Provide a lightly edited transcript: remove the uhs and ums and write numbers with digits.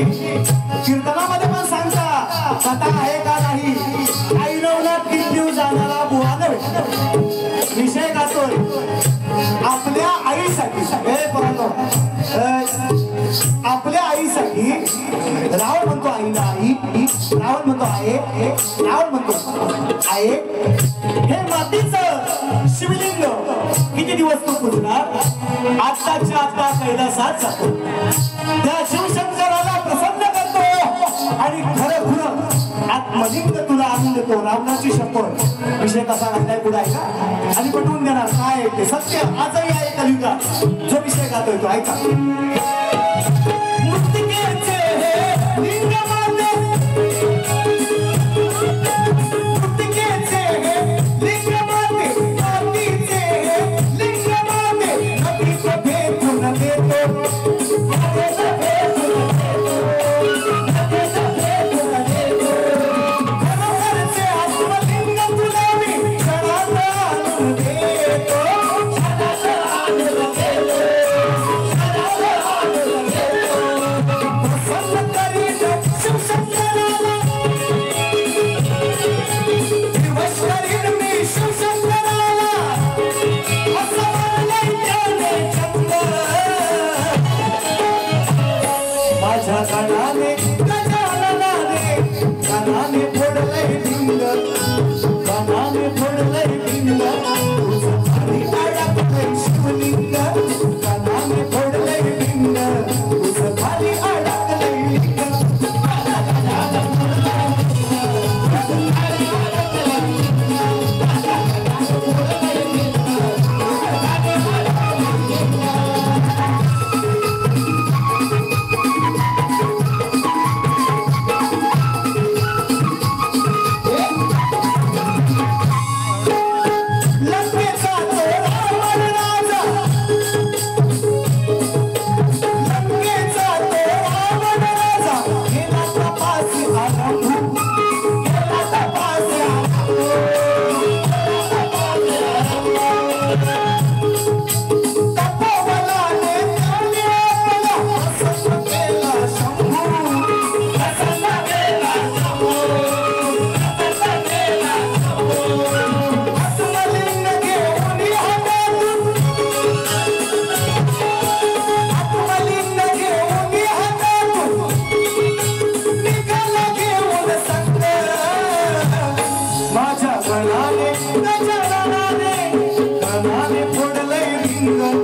कीर्तनामध्ये पण सांगता कथा आहे का नाही आई नवनाथ किती जाणारा बुवा नव्हे विषय गातोय आपल्या आईसाठी आपल्या आईसाठी रावण म्हणतो आईला आई रावण म्हणतो आहे रावण म्हणतो आहे हे मातीचं शिवलिंग किती दिवस तो पुजणार आत्ताच्या आत्ता कैलासात जातो त्या शिवशंकराला प्रसन्न करतो आणि खरं खुरं आत्मलिंग तुला आणून देतो रावणाची शपथ विषय कसा घडलाय पुढे आहे का आणि पटवून देणार काय ते सत्य आजही आहे कलियुगात जो विषय गातोय तो ऐका मुक्तिकेचे लिंग माते मुक्तिकेचे लिंग माते मातीचे लिंग माते नदीच भेटून देतो गणाने फोडलंय लिंग